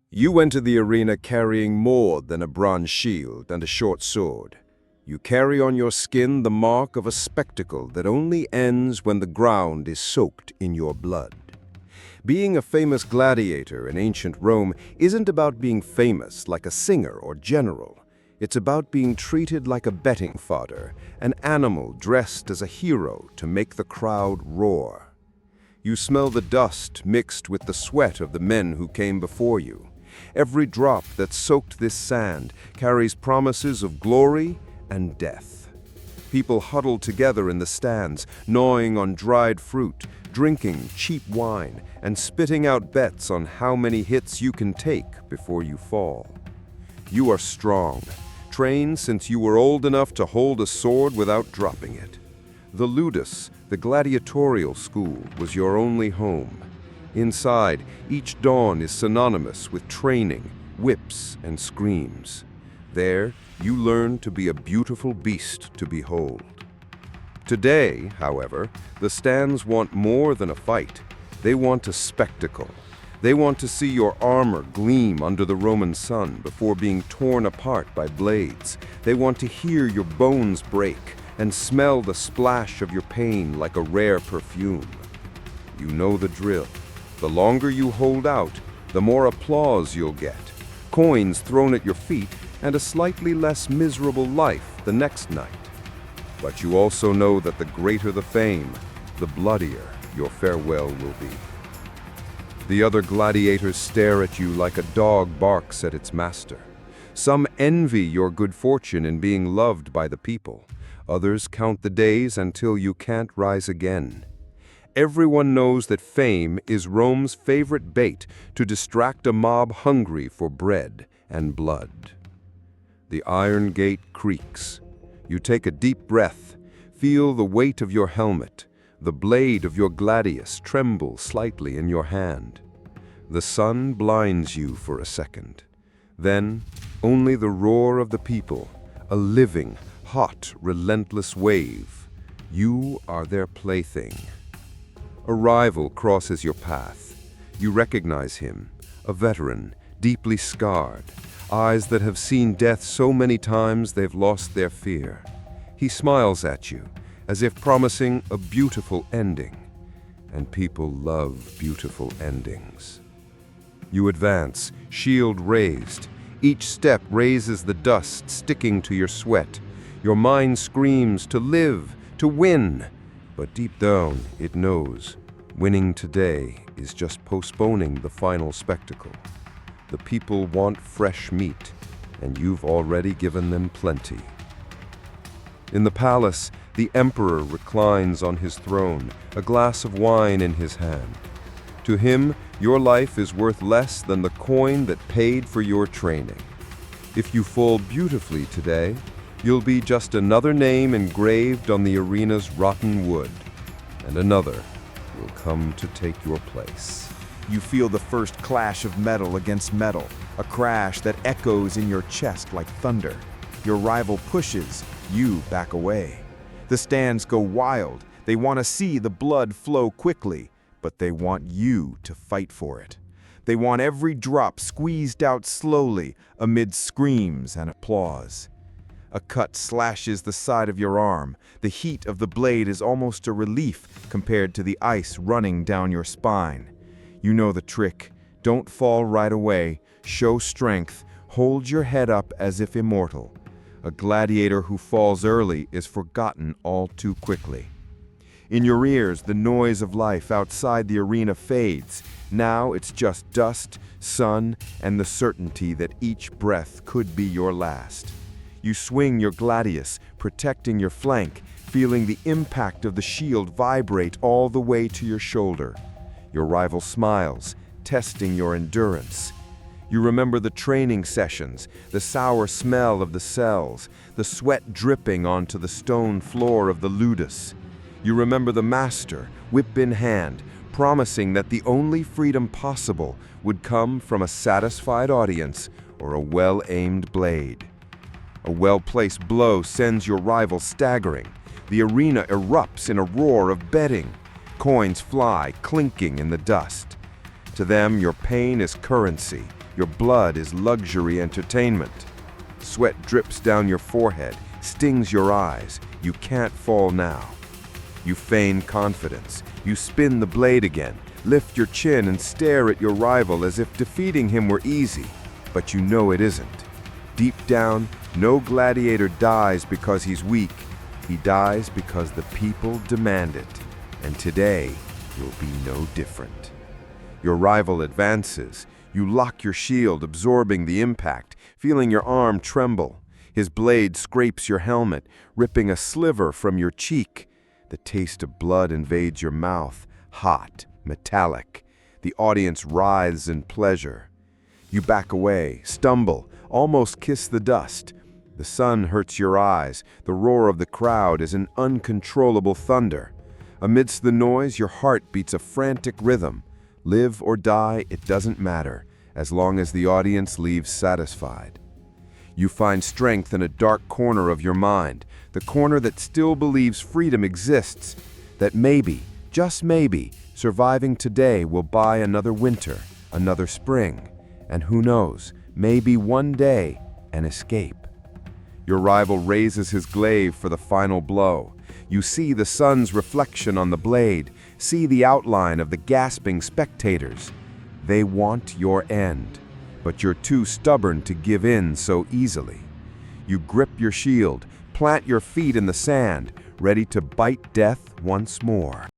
You enter the arena carrying more than a bronze shield and a short sword. You carry on your skin the mark of a spectacle that only ends when the ground is soaked in your blood. Being a famous gladiator in ancient Rome isn't about being famous like a singer or general. It's about being treated like a betting fodder, an animal dressed as a hero to make the crowd roar. You smell the dust mixed with the sweat of the men who came before you. Every drop that soaked this sand carries promises of glory and death. People huddle together in the stands, gnawing on dried fruit, drinking cheap wine, and spitting out bets on how many hits you can take before you fall. You are strong, trained since you were old enough to hold a sword without dropping it. The ludus, the gladiatorial school, was your only home. Inside, each dawn is synonymous with training, whips, and screams. There, you learn to be a beautiful beast to behold. Today, however, the stands want more than a fight. They want a spectacle. They want to see your armor gleam under the Roman sun before being torn apart by blades. They want to hear your bones break and smell the splash of your pain like a rare perfume. You know the drill. The longer you hold out, the more applause you'll get, coins thrown at your feet, and a slightly less miserable life the next night. But you also know that the greater the fame, the bloodier your farewell will be. The other gladiators stare at you like a dog barks at its master. Some envy your good fortune in being loved by the people. Others count the days until you can't rise again. Everyone knows that fame is Rome's favorite bait to distract a mob hungry for bread and blood. The iron gate creaks. You take a deep breath, feel the weight of your helmet. The blade of your gladius trembles slightly in your hand. The sun blinds you for a second. Then, only the roar of the people, a living, hot, relentless wave. You are their plaything. A rival crosses your path. You recognize him, a veteran, deeply scarred, eyes that have seen death so many times they've lost their fear. He smiles at you, as if promising a beautiful ending. And people love beautiful endings. You advance, shield raised. Each step raises the dust sticking to your sweat. Your mind screams to live, to win. But deep down, it knows, winning today is just postponing the final spectacle. The people want fresh meat, and you've already given them plenty. In the palace, the emperor reclines on his throne, a glass of wine in his hand. To him, your life is worth less than the coin that paid for your training. If you fall beautifully today, you'll be just another name engraved on the arena's rotten wood, and another will come to take your place. You feel the first clash of metal against metal, a crash that echoes in your chest like thunder. Your rival pushes, you back away. The stands go wild. They want to see the blood flow quickly, but they want you to fight for it. They want every drop squeezed out slowly amid screams and applause. A cut slashes the side of your arm. The heat of the blade is almost a relief compared to the ice running down your spine. You know the trick. Don't fall right away. Show strength. Hold your head up as if immortal. A gladiator who falls early is forgotten all too quickly. In your ears, the noise of life outside the arena fades. Now it's just dust, sun, and the certainty that each breath could be your last. You swing your gladius, protecting your flank, feeling the impact of the shield vibrate all the way to your shoulder. Your rival smiles, testing your endurance. You remember the training sessions, the sour smell of the cells, the sweat dripping onto the stone floor of the ludus. You remember the master, whip in hand, promising that the only freedom possible would come from a satisfied audience or a well-aimed blade. A well-placed blow sends your rival staggering. The arena erupts in a roar of betting. Coins fly, clinking in the dust. To them, your pain is currency. Your blood is luxury entertainment. Sweat drips down your forehead, stings your eyes. You can't fall now. You feign confidence. You spin the blade again, lift your chin and stare at your rival as if defeating him were easy. But you know it isn't. Deep down, no gladiator dies because he's weak. He dies because the people demand it. And today will be no different. Your rival advances. You lock your shield, absorbing the impact, feeling your arm tremble. His blade scrapes your helmet, ripping a sliver from your cheek. The taste of blood invades your mouth, hot, metallic. The audience writhes in pleasure. You back away, stumble, almost kiss the dust. The sun hurts your eyes. The roar of the crowd is an uncontrollable thunder. Amidst the noise, your heart beats a frantic rhythm. Live or die, it doesn't matter, as long as the audience leaves satisfied. You find strength in a dark corner of your mind, the corner that still believes freedom exists, that maybe, just maybe, surviving today will buy another winter, another spring, and who knows, maybe one day, an escape. Your rival raises his glaive for the final blow. You see the sun's reflection on the blade, see the outline of the gasping spectators. They want your end, but you're too stubborn to give in so easily. You grip your shield, plant your feet in the sand, ready to bite death once more.